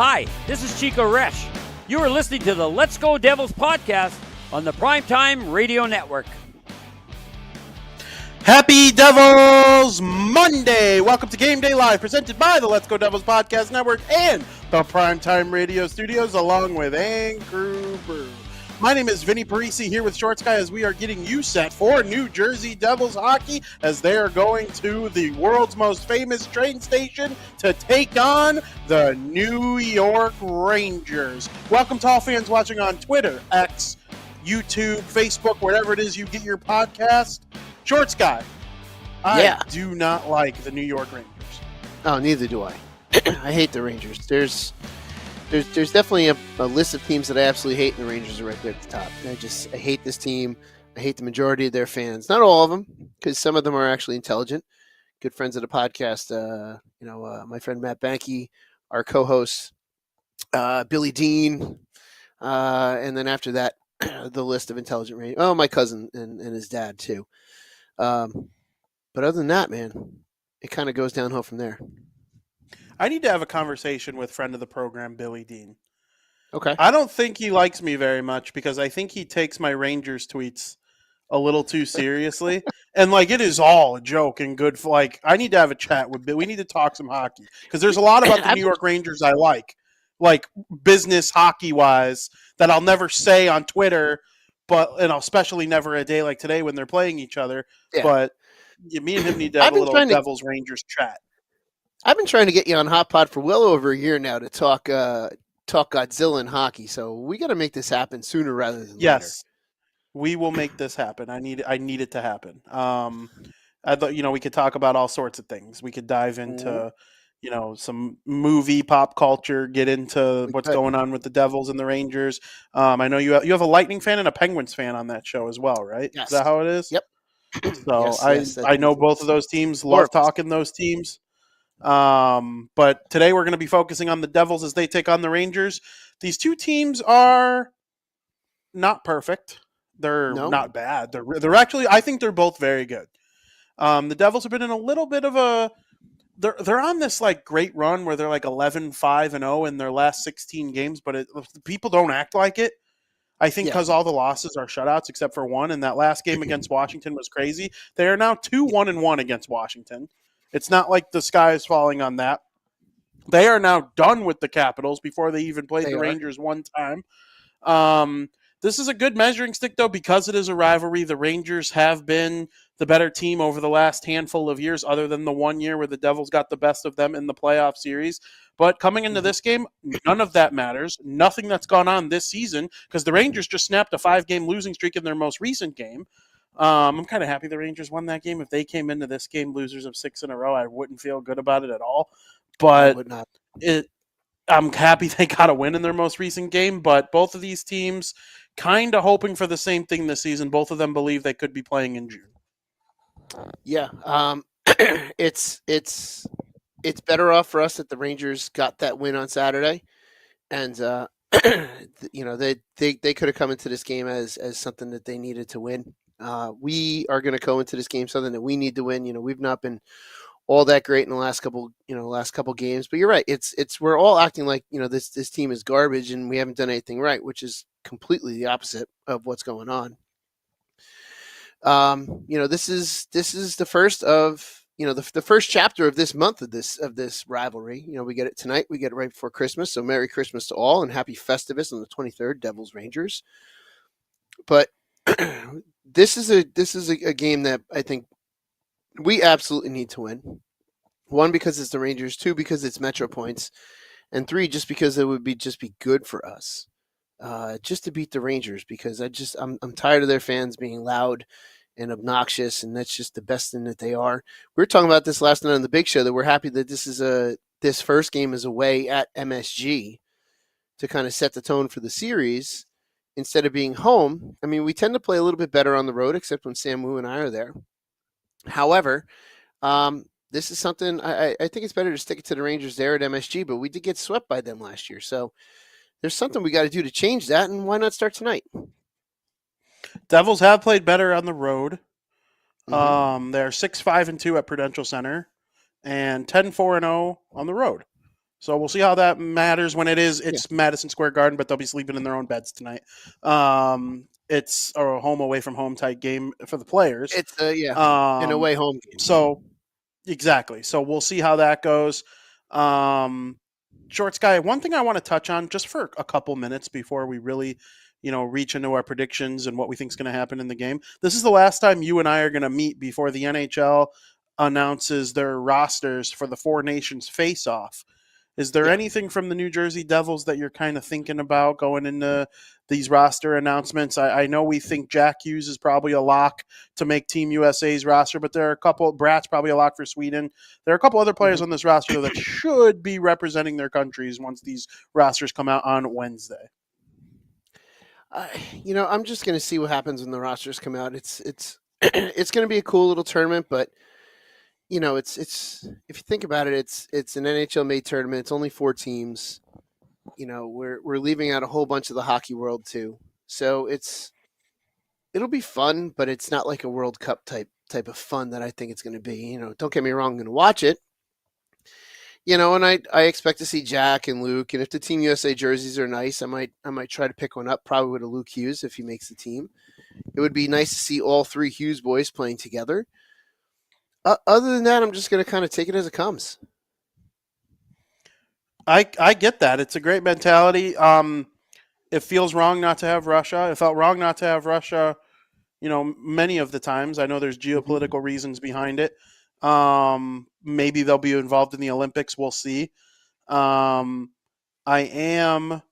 Hi, this is Chico Resch. You are listening to the Let's Go Devils podcast on the Primetime Radio Network. Happy Devils Monday! Welcome to Game Day Live, presented by the Let's Go Devils Podcast Network and the Primetime Radio Studios, along with Anchor Brew. My name is Vinnie, Parise, here with Shorts Guy as we are getting you set for New Jersey Devils hockey as they are going to the world's most famous train station to take on the New York Rangers. Welcome to all fans watching on Twitter, X, YouTube, Facebook, wherever it is you get your podcast. Shorts Guy, I do not like the New York Rangers. Oh, neither do I. I hate the Rangers. There's definitely a list of teams that I absolutely hate, and the Rangers are right there at the top. I hate this team. I hate the majority of their fans. Not all of them, because some of them are actually intelligent. Good friends of the podcast. My friend Matt Banky, our co-host, Billy Dean, and then after that, the list of intelligent Rangers. Oh, my cousin and his dad too. But other than that, man, it kind of goes downhill from there. I need to have a conversation with friend of the program, Billy Dean. Okay. I don't think he likes me very much because I think he takes my Rangers tweets a little too seriously. And, it is all a joke and good. I need to have a chat with Billy. We need to talk some hockey because there's a lot about the New York Rangers I like business hockey-wise, that I'll never say on Twitter, and I'll especially never a day like today when they're playing each other. Yeah. But me and him need to have a little Devils-Rangers chat. I've been trying to get you on Hot Pod for well over a year now to talk Godzilla and hockey. So we got to make this happen sooner rather than later. Yes, we will make this happen. I need it to happen. I thought we could talk about all sorts of things. We could dive into some movie pop culture, get into what's going on with the Devils and the Rangers. I know you have a Lightning fan and a Penguins fan on that show as well, right? Yes. Is that how it is? Yep. So I know both of those teams. Love talking those teams. But today we're going to be focusing on the Devils as they take on the Rangers. These two teams are not perfect. They're not bad. They're actually, I think they're both very good. The Devils have been in a little bit of they're on this great run where they're 11-5-0 in their last 16 games, but people don't act like it. I think because all the losses are shutouts except for one, and that last game against Washington was crazy. They are now 2-1-1 against Washington. It's not like the sky is falling on that. They are now done with the Capitals before they even played the Rangers one time. This is a good measuring stick, though, because it is a rivalry. The Rangers have been the better team over the last handful of years, other than the 1 year where the Devils got the best of them in the playoff series. But coming into this game, none of that matters. Nothing that's gone on this season, because the Rangers just snapped a 5-game losing streak in their most recent game. I'm kind of happy the Rangers won that game. If they came into this game losers of 6 in a row, I wouldn't feel good about it at all. But I'm happy they got a win in their most recent game. But both of these teams kind of hoping for the same thing this season. Both of them believe they could be playing in June. Yeah, it's better off for us that the Rangers got that win on Saturday, and they could have come into this game as something that they needed to win. We are going to go into this game something that we need to win. We've not been all that great in the last couple games, but you're right. We're all acting like this team is garbage and we haven't done anything right, which is completely the opposite of what's going on. This is the first of the first chapter of this month of this rivalry. We get it tonight. We get it right before Christmas. So Merry Christmas to all and Happy Festivus on the 23rd, Devils Rangers. But this is a game that I think we absolutely need to win. 1, because it's the Rangers. 2, because it's Metro points, and 3, just because it would be good for us, just to beat the Rangers. Because I'm tired of their fans being loud and obnoxious, and that's just the best thing that they are. We were talking about this last night on the Big Show that we're happy that this first game is away at MSG to kind of set the tone for the series. Instead of being home, I mean, we tend to play a little bit better on the road, except when Sam Wu and I are there. However, this is something I think it's better to stick it to the Rangers there at MSG, but we did get swept by them last year. So there's something we got to do to change that, and why not start tonight? Devils have played better on the road. They're 6-5-2 at Prudential Center and 10-4-0 on the road. So we'll see how that matters when it's Madison Square Garden, but they'll be sleeping in their own beds tonight. It's a home away from home type game for the players. It's an away home game. So exactly. So we'll see how that goes. Shorts guy, one thing I want to touch on just for a couple minutes before we really, reach into our predictions and what we think is going to happen in the game. This is the last time you and I are going to meet before the NHL announces their rosters for the Four Nations face-off. Is there anything from the New Jersey Devils that you're kind of thinking about going into these roster announcements? I know we think Jack Hughes is probably a lock to make Team USA's roster, but there are a couple. Brat's probably a lock for Sweden. There are a couple other players on this roster that should be representing their countries once these rosters come out on Wednesday. I'm just going to see what happens when the rosters come out. It's it's going to be a cool little tournament, but it's if you think about it, it's an NHL made tournament. It's only 4 teams. We're leaving out a whole bunch of the hockey world too. So it'll be fun, but it's not like a World Cup type of fun that I think it's going to be. Don't get me wrong, I'm going to watch it. And I expect to see Jack and Luke, and if the Team USA jerseys are nice, I might try to pick one up, probably with a Luke Hughes if he makes the team. It would be nice to see all 3 Hughes boys playing together. Other than that, I'm just going to kind of take it as it comes. I get that. It's a great mentality. It feels wrong not to have Russia. It felt wrong not to have Russia, many of the times. I know there's geopolitical reasons behind it. Maybe they'll be involved in the Olympics. We'll see. I am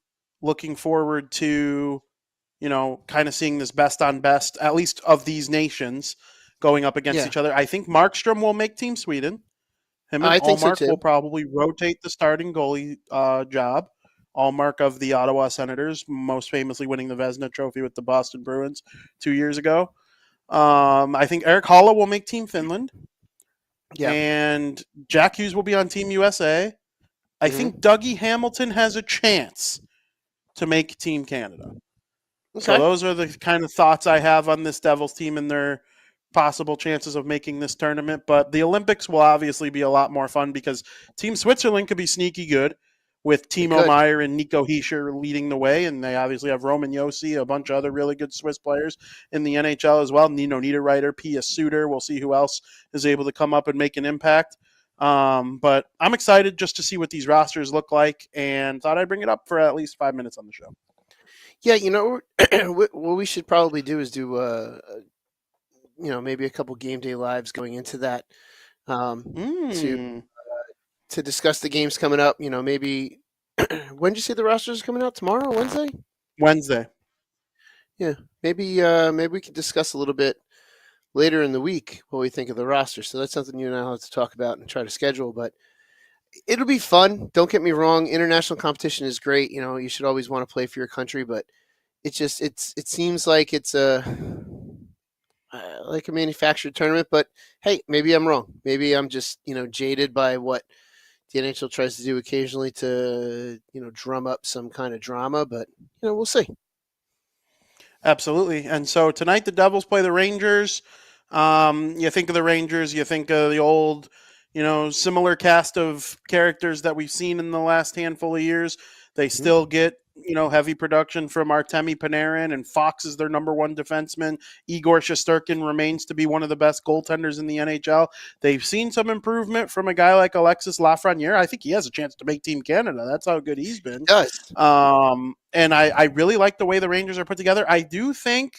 looking forward to, kind of seeing this best on best, at least of these nations, going up against each other. I think Markstrom will make Team Sweden. Him and Allmark will probably rotate the starting goalie job. Allmark of the Ottawa Senators, most famously winning the Vezina Trophy with the Boston Bruins 2 years ago. I think Eric Haula will make Team Finland. Yeah. And Jack Hughes will be on Team USA. I think Dougie Hamilton has a chance to make Team Canada. Okay. So those are the kind of thoughts I have on this Devils team and their possible chances of making this tournament. But the Olympics will obviously be a lot more fun because Team Switzerland could be sneaky good with Timo Meier and Nico Hischier leading the way. And they obviously have Roman Josi, a bunch of other really good Swiss players in the NHL as well. Nino Niederreiter, Pia Suter. We'll see who else is able to come up and make an impact. But I'm excited just to see what these rosters look like and thought I'd bring it up for at least 5 minutes on the show. Yeah, what we should probably do is do maybe a couple game day lives going into that to discuss the games coming up. Maybe when did you say the rosters are coming out? Tomorrow, Wednesday? Wednesday. Yeah, maybe we can discuss a little bit later in the week what we think of the roster. So that's something you and I will have to talk about and try to schedule. But it'll be fun. Don't get me wrong. International competition is great. You should always want to play for your country, but it seems like it's like a manufactured tournament. But hey, maybe I'm wrong. Maybe I'm just jaded by what the NHL tries to do occasionally to drum up some kind of drama. But we'll see. Absolutely. And so tonight the Devils play the Rangers. You think of the Rangers, you think of the old, similar cast of characters that we've seen in the last handful of years. They still get, heavy production from Artemi Panarin, and Fox is their number 1 defenseman. Igor Shesterkin remains to be one of the best goaltenders in the NHL. They've seen some improvement from a guy like Alexis Lafreniere. I think he has a chance to make Team Canada. That's how good he's been. He does. And I really like the way the Rangers are put together. I do think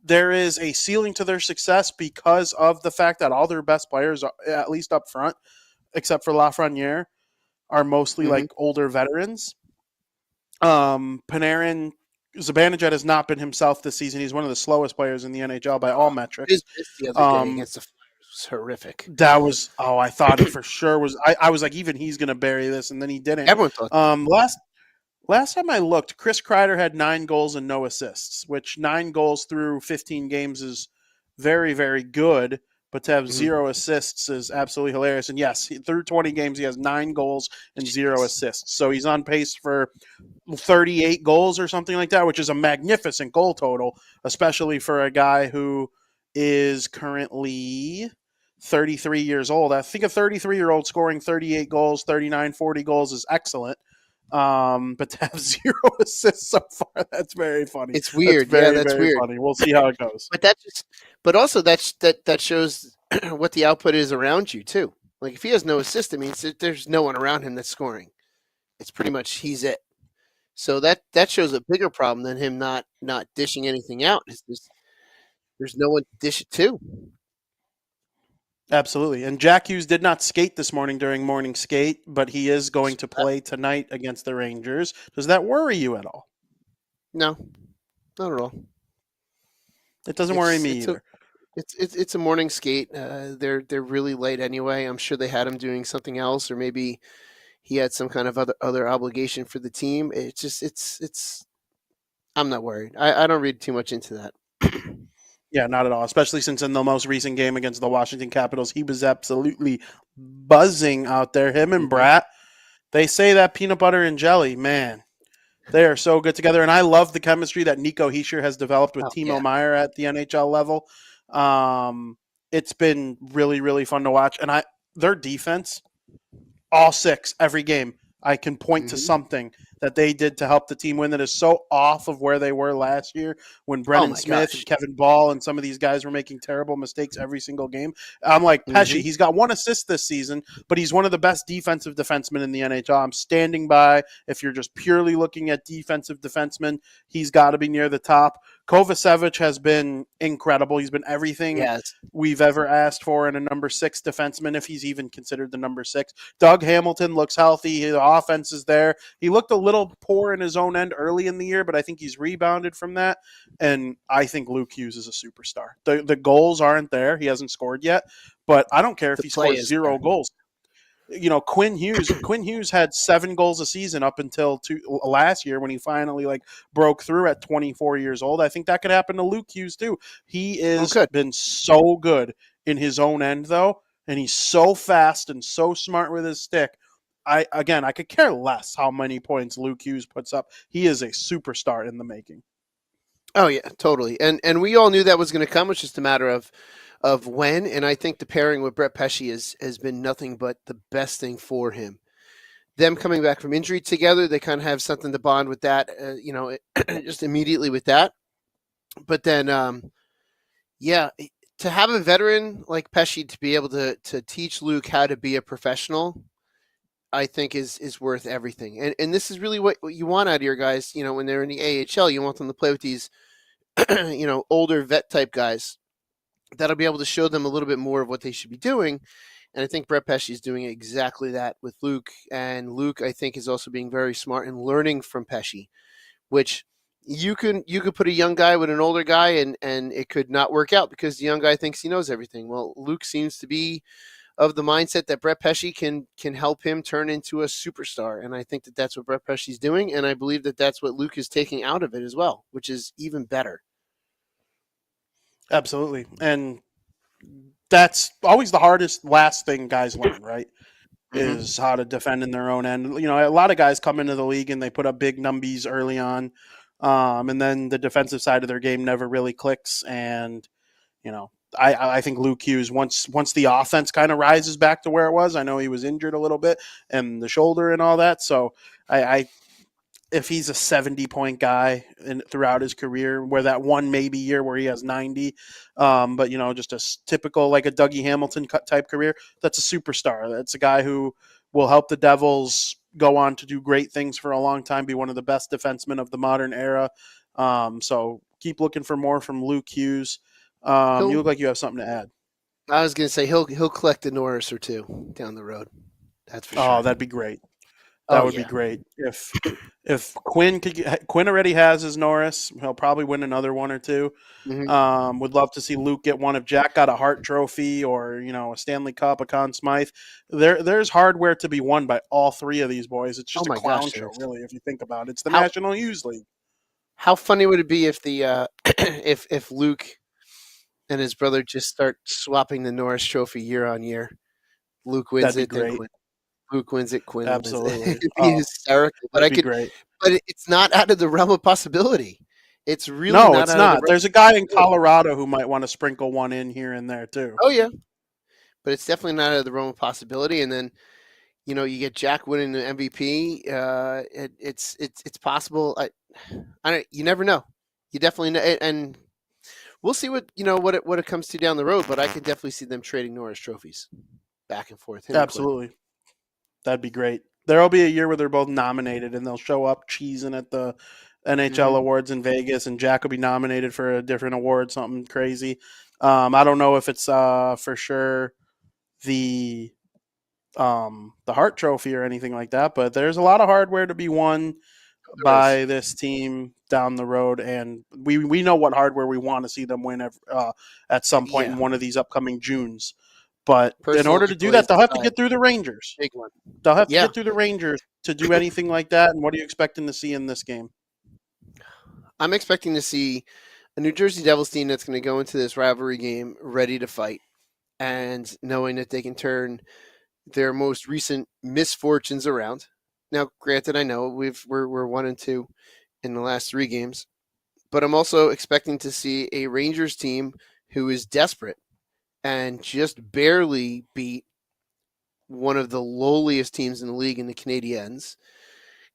there is a ceiling to their success because of the fact that all their best players, at least up front, except for Lafreniere, are mostly like older veterans. Panarin, Zibanejad has not been himself this season. He's one of the slowest players in the NHL by all metrics. The other day against the Flyers was horrific. That was, I thought it for sure was. I was like, even he's going to bury this, and then he didn't. Everyone thought. Last time I looked, Chris Kreider had 9 goals and no assists, which 9 goals through 15 games is very, very good. But to have 0 assists is absolutely hilarious. And yes, through 20 games, he has 9 goals and 0 assists. So he's on pace for 38 goals or something like that, which is a magnificent goal total, especially for a guy who is currently 33 years old. I think a 33-year-old scoring 38 goals, 39, 40 goals is excellent. But to have 0 assists so far, that's very funny. It's weird. That's very weird. funny. We'll see how it goes. But also that shows what the output is around you too. Like if he has no assist, it means that there's no one around him that's scoring. It's pretty much he's it. So that shows a bigger problem than him not dishing anything out. It's just, there's no one to dish it to. Absolutely. And Jack Hughes did not skate this morning during morning skate, but he is going to play tonight against the Rangers. Does that worry you at all? No, not at all. It doesn't worry me either. It's a morning skate. They're really late anyway. I'm sure they had him doing something else, or maybe he had some kind of other obligation for the team. It's just I'm not worried. I don't read too much into that. Yeah, not at all. Especially since in the most recent game against the Washington Capitals, he was absolutely buzzing out there. Him and Bratt, they say that peanut butter and jelly, man. They are so good together. And I love the chemistry that Nico Hischier has developed with Timo Meier at the NHL level. It's been really, really fun to watch. And their defense, all 6, every game, I can point to something that they did to help the team win that is so off of where they were last year when Brennan Smith and Kevin Ball and some of these guys were making terrible mistakes every single game. I'm like, Pesce, he's got 1 assist this season, but he's one of the best defensive defensemen in the NHL. I'm standing by. If you're just purely looking at defensive defensemen, he's got to be near the top. Kovacevic has been incredible. He's been everything we've ever asked for in a number 6 defenseman, if he's even considered the number 6. Doug Hamilton looks healthy. The offense is there. He looked a little poor in his own end early in the year, but I think he's rebounded from that. And I think Luke Hughes is a superstar. The goals aren't there. He hasn't scored yet, but I don't care if he scores 0 goals. You know, Quinn Hughes had 7 goals a season up until last year when he finally broke through at 24 years old. I think that could happen to Luke Hughes too. He is been so good in his own end though, and he's so fast and so smart with his stick. I could care less how many points Luke Hughes puts up. He is a superstar in the making. Oh yeah, totally. And we all knew that was going to come. It's just a matter of when. And I think the pairing with Brett Pesce has been nothing but the best thing for him. Them coming back from injury together, they kind of have something to bond with that. Just immediately with that. But then, to have a veteran like Pesce to be able to teach Luke how to be a professional, I think is worth everything. And this is really what you want out of your guys, when they're in the AHL. You want them to play with these, older vet type guys that'll be able to show them a little bit more of what they should be doing. And I think Brett Pesce is doing exactly that with Luke. And Luke, I think, is also being very smart and learning from Pesce, which you could put a young guy with an older guy and it could not work out because the young guy thinks he knows everything. Well, Luke seems to be of the mindset that Brett Pesce can help him turn into a superstar. And I think that that's what Brett Pesce is doing. And I believe that that's what Luke is taking out of it as well, which is even better. Absolutely. And that's always the hardest last thing guys learn, right? Is how to defend in their own end. A lot of guys come into the league and they put up big numbies early on. And then the defensive side of their game never really clicks. And, I think Luke Hughes, once the offense kind of rises back to where it was, I know he was injured a little bit and the shoulder and all that. So if he's a 70-point guy throughout his career, where that one maybe year where he has 90, but just a typical like a Dougie Hamilton type career, that's a superstar. That's a guy who will help the Devils go on to do great things for a long time, be one of the best defensemen of the modern era. So keep looking for more from Luke Hughes. You look like you have something to add. I was going to say he'll collect a Norris or 2 down the road. That's for sure. Oh, that'd be great. That would be great. If Quinn already has his Norris, he'll probably win another 1 or 2. Would love to see Luke get one. If Jack got a Hart Trophy or a Stanley Cup, a Conn Smythe, there's hardware to be won by all 3 of these boys. It's just a clown show, really, if you think about it. It's the National Hughes League. How funny would it be if the if Luke and his brother just start swapping the Norris Trophy year on year? Luke wins it, then Quinn. Luke wins it, Quinn Absolutely. wins it. It'd be hysterical. But but it's not out of the realm of possibility. It's really not. No, it's not. There's a guy in Colorado who might want to sprinkle one in here and there too. Oh yeah. but it's definitely not out of the realm of possibility. And then, you get Jack winning the MVP. It's possible. You never know. You definitely know, and we'll see what it comes to down the road. But I could definitely see them trading Norris trophies back and forth. Absolutely, that'd be great. There'll be a year where they're both nominated, and they'll show up cheesing at the NHL awards in Vegas, and Jack will be nominated for a different award, something crazy. I don't know if it's for sure the Hart Trophy or anything like that, but there's a lot of hardware to be won by this team down the road, and we know what hardware we want to see them win at some point in one of these upcoming Junes. But in order to do that, they'll have to get through the Rangers. Big one. They'll have to get through the Rangers to do anything like that. And what are you expecting to see in this game? I'm expecting to see a New Jersey Devils team that's going to go into this rivalry game ready to fight, and knowing that they can turn their most recent misfortunes around. Now, granted, I know we're 1-2 in the last 3 games, but I'm also expecting to see a Rangers team who is desperate and just barely beat one of the lowliest teams in the league in the Canadiens.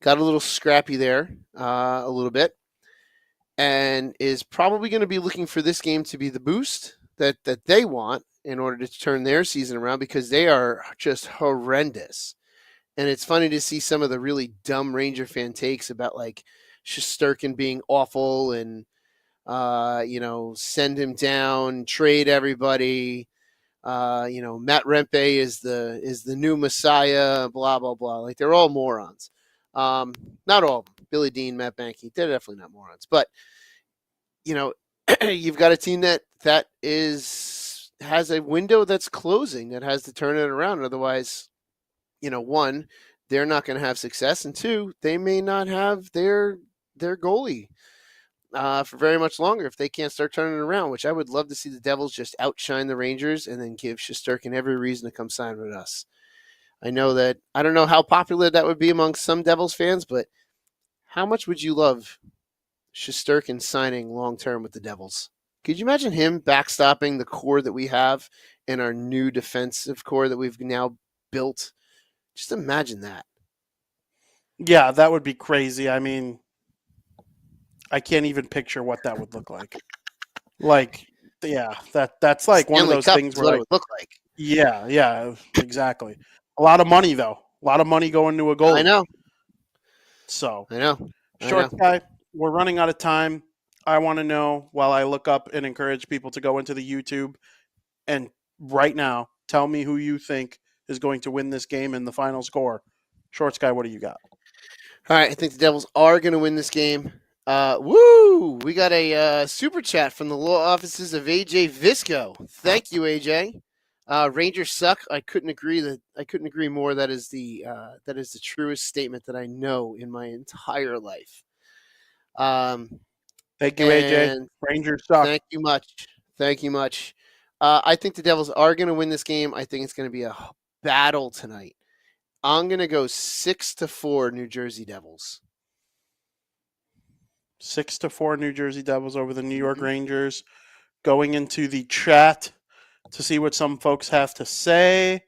Got a little scrappy there, a little bit, and is probably going to be looking for this game to be the boost that they want in order to turn their season around, because they are just horrendous. And it's funny to see some of the really dumb Ranger fan takes about like Shesterkin being awful and send him down, trade everybody. Matt Rempe is the new Messiah, blah blah blah. Like, they're all morons. Not all of them. Billy Dean, Matt Banky, they're definitely not morons. But you've got a team that has a window that's closing, that has to turn it around. Otherwise, one, they're not going to have success, and 2, they may not have their goalie for very much longer if they can't start turning it around, which I would love to see the Devils just outshine the Rangers and then give Shesterkin every reason to come sign with us. I don't know how popular that would be among some Devils fans, but how much would you love Shesterkin signing long-term with the Devils? Could you imagine him backstopping the core that we have and our new defensive core that we've now built? Just imagine that. Yeah, that would be crazy. I mean, I can't even picture what that would look like. That's like one of those things where it would look like. Yeah, exactly. A lot of money though. A lot of money going to a goalie. I know. So I know. Short guy, we're running out of time. I want to know, while I look up and encourage people to go into the YouTube, and right now, tell me who you think is going to win this game and the final score. Short guy, what do you got? All right, I think the Devils are going to win this game. Woo! We got a super chat from the law offices of AJ Visco. Thank you, AJ. Rangers suck. I couldn't agree more. That is the truest statement that I know in my entire life. Thank you, AJ. Rangers suck. Thank you much. I think the Devils are going to win this game. I think it's going to be a battle tonight. I'm going to go 6-4 New Jersey Devils. 6-4 New Jersey Devils over the New York Rangers. Going into the chat to see what some folks have to say.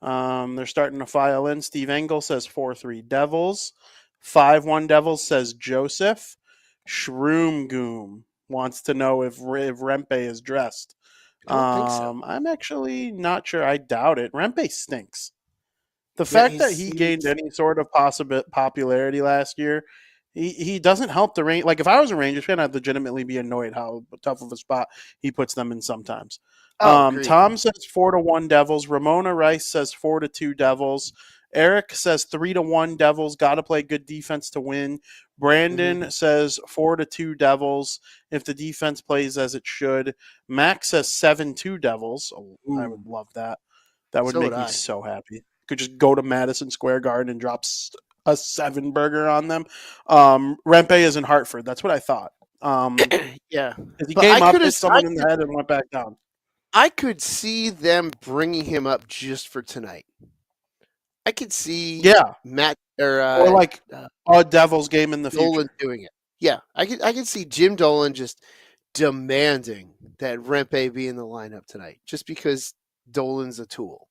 They're starting to file in. Steve Engel says 4-3 Devils. 5-1 Devils says Joseph. Shroom Goom wants to know if Rempe is dressed. I don't think so. I'm actually not sure. I doubt it. Rempe stinks. The fact that he gained any sort of popularity last year, he doesn't help the Rangers. Like, if I was a Rangers fan, I'd legitimately be annoyed how tough of a spot he puts them in sometimes. Tom says 4-1 Devils. Ramona Rice says 4-2 Devils. Eric says 3-1 Devils. Got to play good defense to win. Brandon says 4-2 Devils if the defense plays as it should. Max says 7-2 Devils. Oh, I would love that. That would make me so happy. Could just go to Madison Square Garden and drop a 7 burger on them. Rempe is in Hartford. That's what I thought. Yeah. He came up, hit someone in the head, and went back down. I could see them bringing him up just for tonight. I could see Matt or like a Devils game in the Dolan future doing it. Yeah, I could see Jim Dolan just demanding that Rempe be in the lineup tonight, just because Dolan's a tool.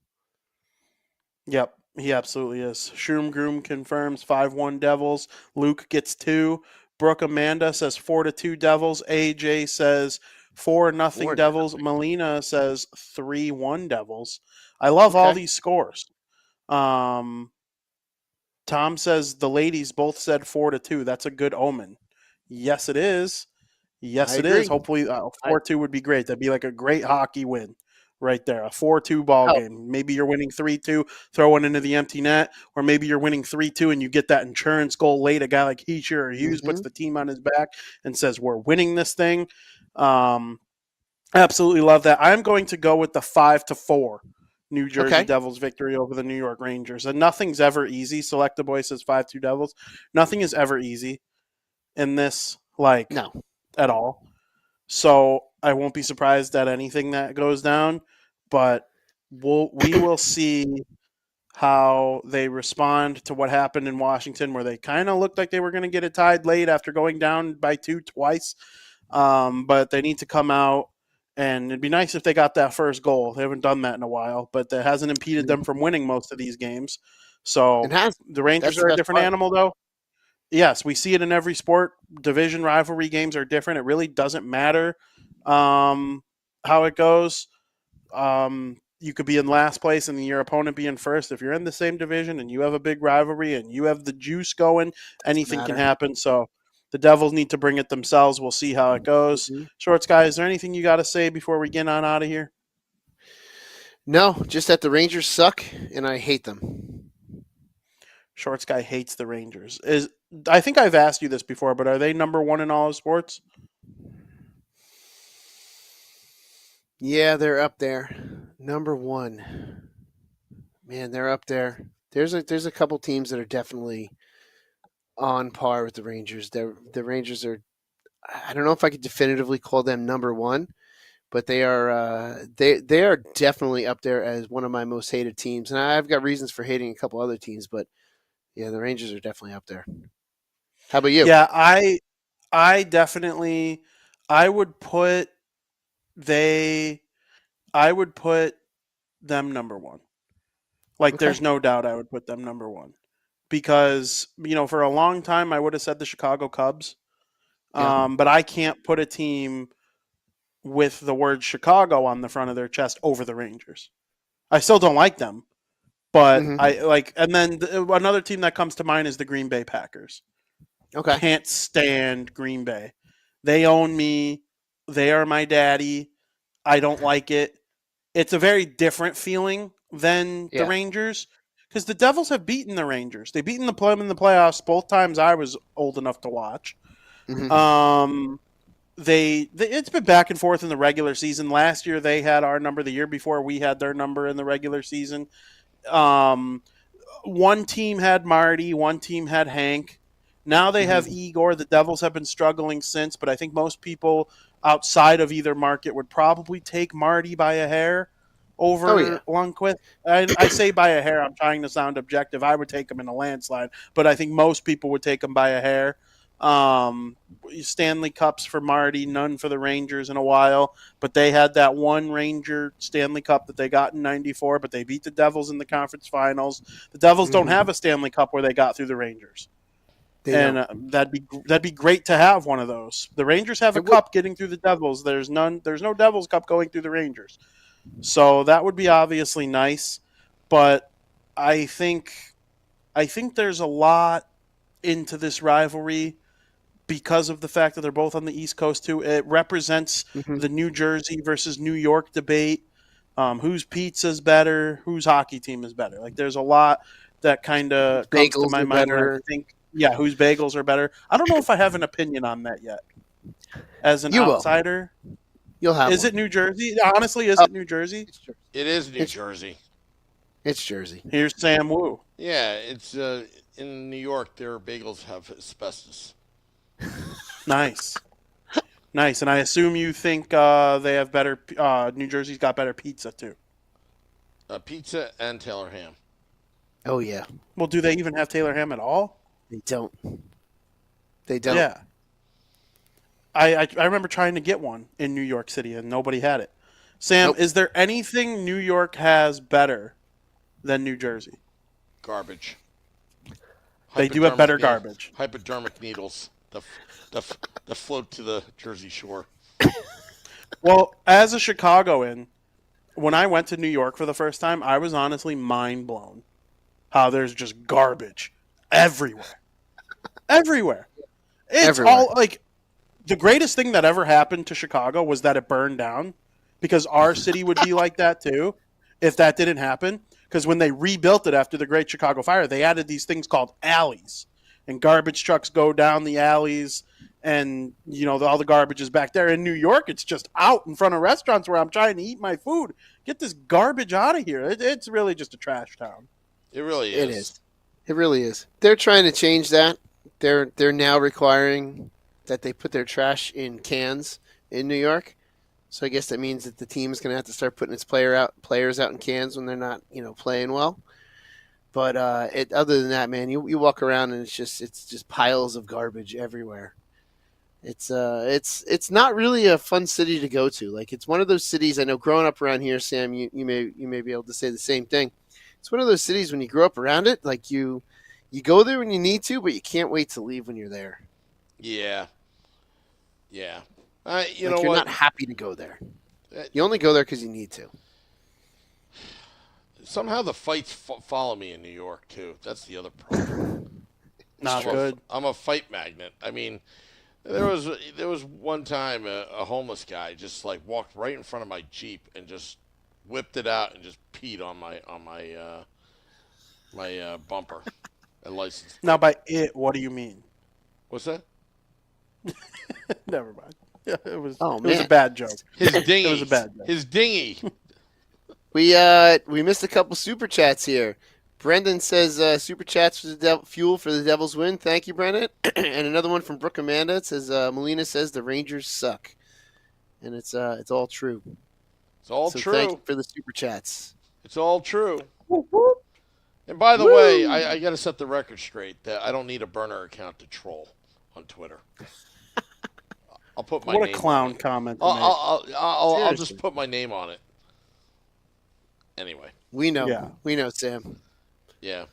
Yep, he absolutely is. Shroom Groom confirms 5-1 Devils. Luke gets 2. Brooke Amanda says 4-2 Devils. AJ says 4-0 Devils. Melina says 3-1 Devils. I love all these scores. Tom says the ladies both said 4-2. That's a good omen. Yes, it is. Yes, I it agree. is. Hopefully, 4-2 would be great. That'd be like a great hockey win right there. A 4-2 ball game. Maybe you're winning 3-2, throw one into the empty net, or maybe you're winning 3-2 and you get that insurance goal late. A guy like Heischer or Hughes puts the team on his back and says, "We're winning this thing." Absolutely love that. I'm going to go with the 5-4 New Jersey Devils victory over the New York Rangers. And nothing's ever easy. Selecta Boy says 5-2 Devils. Nothing is ever easy in this, at all. So I won't be surprised at anything that goes down, but we will see how they respond to what happened in Washington, where they kind of looked like they were going to get it tied late after going down by 2 twice. But they need to come out, and it'd be nice if they got that first goal. They haven't done that in a while, but that hasn't impeded them from winning most of these games. So the Rangers are a different animal, though. Yes, we see it in every sport. Division rivalry games are different. It really doesn't matter how it goes. You could be in last place and your opponent be in first. If you're in the same division and you have a big rivalry and you have the juice going, anything can happen. So the Devils need to bring it themselves. We'll see how it goes. Shorts guy, is there anything you got to say before we get on out of here? No, just that the Rangers suck and I hate them. Shorts guy hates the Rangers. I think I've asked you this before, but are they number 1 in all of sports? Yeah, they're up there. Number 1. Man, they're up there. There's a couple teams that are definitely on par with the Rangers. The Rangers are, I don't know if I could definitively call them number 1, but they are definitely up there as one of my most hated teams. And I've got reasons for hating a couple other teams, but yeah, the Rangers are definitely up there. How about you? Yeah, I definitely I would put them number 1. There's no doubt I would put them number 1. Because, for a long time I would have said the Chicago Cubs. But I can't put a team with the word Chicago on the front of their chest over the Rangers. I still don't like them, but and then another team that comes to mind is the Green Bay Packers. Okay. Can't stand Green Bay. They own me. They are my daddy. I don't like it. It's a very different feeling than the Rangers, because the Devils have beaten the Rangers. They beaten them in the playoffs both times I was old enough to watch. It's been back and forth in the regular season. Last year they had our number. The year before we had their number in the regular season. One team had Marty. One team had Hank. Now they have Igor. The Devils have been struggling since, but I think most people outside of either market would probably take Marty by a hair over Lundqvist. I say by a hair. I'm trying to sound objective. I would take him in a landslide, but I think most people would take him by a hair. Stanley Cups for Marty, none for the Rangers in a while, but they had that one Ranger Stanley Cup that they got in '94, but they beat the Devils in the conference finals. The Devils don't have a Stanley Cup where they got through the Rangers. That'd be great to have one of those. The Rangers have a cup getting through the Devils. There's no Devils Cup going through the Rangers. So that would be obviously nice, but I think there's a lot into this rivalry because of the fact that they're both on the East Coast too. It represents the New Jersey versus New York debate. Whose pizza's better? Whose hockey team is better? There's a lot that kind of comes to my mind when I think, whose bagels are better. I don't know if I have an opinion on that yet. As an outsider, you'll have. Is it New Jersey? Honestly, is it New Jersey? It is New Jersey. It's Jersey. Here's Sam Wu. Yeah, it's in New York. Their bagels have asbestos. Nice. And I assume you think they have better. New Jersey's got better pizza too. Pizza and Taylor ham. Oh yeah. Well, do they even have Taylor ham at all? They don't. Yeah. I remember trying to get one in New York City and nobody had it. Sam, Nope. is there anything New York has better than New Jersey? Garbage. They do have better garbage. Hypodermic needles that float to the Jersey Shore. Well, as a Chicagoan, when I went to New York for the first time, I was honestly mind blown how there's just garbage everywhere. Everywhere. It's Everywhere. all like the greatest thing that ever happened to Chicago was that it burned down, because our city would be like that too if that didn't happen. Because when they rebuilt it after the Great Chicago Fire, they added these things called alleys, and garbage trucks go down the alleys, and all the garbage is back there. In New York, it's just out in front of restaurants where I'm trying to eat my food. Get this garbage out of here. It's really just a trash town. It really is. It is. It really is. They're trying to change that. They're now requiring that they put their trash in cans in New York. So I guess that means that the team is going to have to start putting its players out in cans when they're not, playing well. But other than that, man, you walk around and it's just piles of garbage everywhere. It's not really a fun city to go to. Like, it's one of those cities. I know growing up around here, Sam, you may be able to say the same thing. It's one of those cities when you grow up around it, like you go there when you need to, but you can't wait to leave when you're there. Yeah. You're not happy to go there. You only go there because you need to. Somehow the fights follow me in New York too. That's the other problem. Not good. I'm a fight magnet. I mean, there was one time a homeless guy just like walked right in front of my Jeep and just whipped it out and just peed on my bumper and license plate. Now, by it, what do you mean? What's that? Never mind. Yeah, it was Oh, it was a man. bad joke. His dinghy. It was a bad joke. His dinghy. We missed a couple super chats here. Brendan says super chats for the fuel for the Devils win. Thank you, Brendan. And another one from Brooke Amanda. It says Melina says the Rangers suck, and it's all true. It's all So true. thank you for the super chats. It's all true. And by the way, I got to set the record straight that I don't need a burner account to troll on Twitter. I'll put my What name a clown on it. comment. I'll just put my name on it. Anyway. We know. Yeah. We know, Sam. Yeah.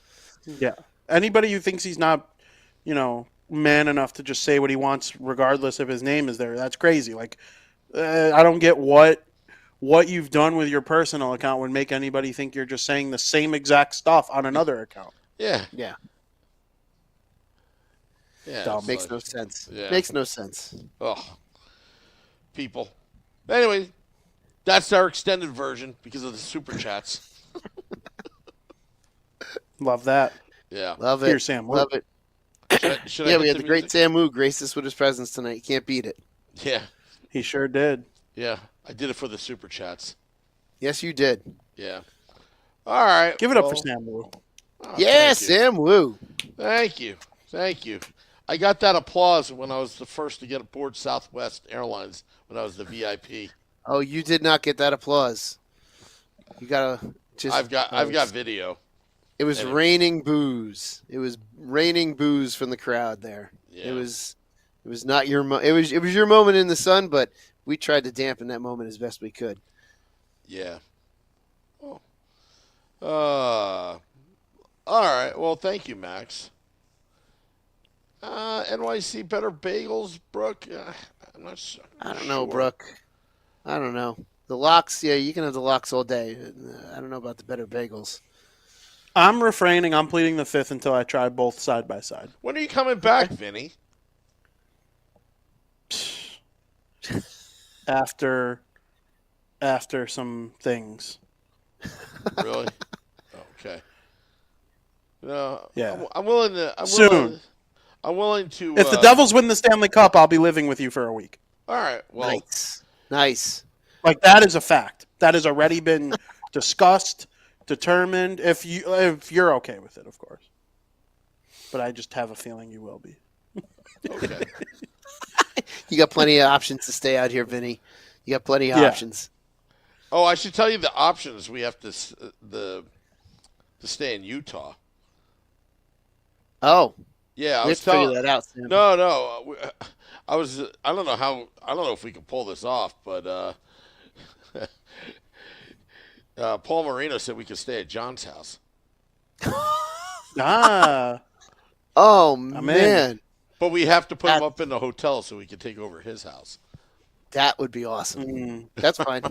Yeah. Anybody who thinks he's not, man enough to just say what he wants, regardless if his name is there, that's crazy. Like, I don't get what you've done with your personal account would make anybody think you're just saying the same exact stuff on another account. Yeah. Yeah. Yeah. Dumb. Makes no sense. Yeah. Makes no sense. Oh, people. Anyway, that's our extended version because of the super chats. Love that. Yeah. Love it. Here, Sam. Love it. Should I Yeah, hit we had the great music? Sam Wu grace us with his presence tonight. You can't beat it. Yeah. He sure did. Yeah. I did it for the super chats. Yes, you did. Yeah. All right. Give it up for Sam Wu. Oh, Yeah, thank you. Sam Wu. Thank you. Thank you. I got that applause when I was the first to get aboard Southwest Airlines when I was the VIP. Oh, you did not get that applause. You gotta just. I've got video. It was anyway. raining booze. It was raining booze from the crowd there. Yeah. It was not your it was your moment in the sun, but we tried to dampen that moment as best we could. Yeah. Oh. All right. Well, thank you, Max. NYC better bagels, Brooke. I'm not sure. I don't know, Brooke. I don't know. The locks, yeah, you can have the locks all day. I don't know about the better bagels. I'm refraining. I'm pleading the fifth until I try both side by side. When are you coming back, Vinny? After some things. Really? Okay. No. Yeah. I'm willing to. Soon. I'm willing to. If the Devils win the Stanley Cup, I'll be living with you for a week. All right. Well. Nice. Like, that is a fact. That has already been discussed, determined. If you're okay with it, of course. But I just have a feeling you will be. Okay. You got plenty of options to stay out here, Vinny. You got plenty of options. Oh, I should tell you the options. We have to stay in Utah. Oh. Yeah, I We was have to figure telling. that out, Sam. No. I don't know if we can pull this off, but Paul Marino said we could stay at John's house. Oh, I'm man. in. But we have to put him up in the hotel so we can take over his house. That would be awesome. Mm. That's fine.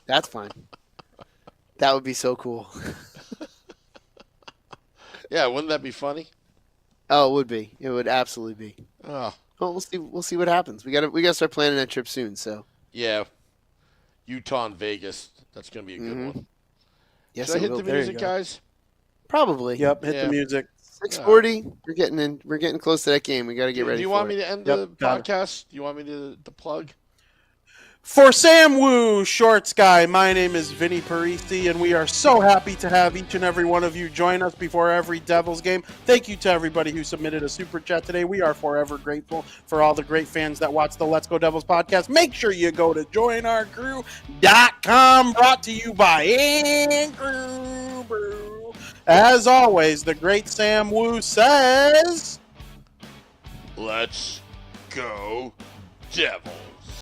That's fine. That would be so cool. Yeah, wouldn't that be funny? Oh, it would be. It would absolutely be. Oh. Well, we'll see what happens. We gotta start planning that trip soon. So yeah, Utah and Vegas. That's gonna be a good one. Yes, Should I hit will. the There you music, go. guys? Probably. Yep, hit the music. 6:40. We're getting close to that game. We got to get ready. Do you for want it. me to end Yep, the got it. podcast? Do you want me to plug? For Sam Wu, Shorts Guy, my name is Vinnie Parise, and we are so happy to have each and every one of you join us before every Devils game. Thank you to everybody who submitted a super chat today. We are forever grateful for all the great fans that watch the Let's Go Devils podcast. Make sure you go to joinourcrew.com, brought to you by Andrew Brew. As always, the great Sam Wu says, Let's go, Devils.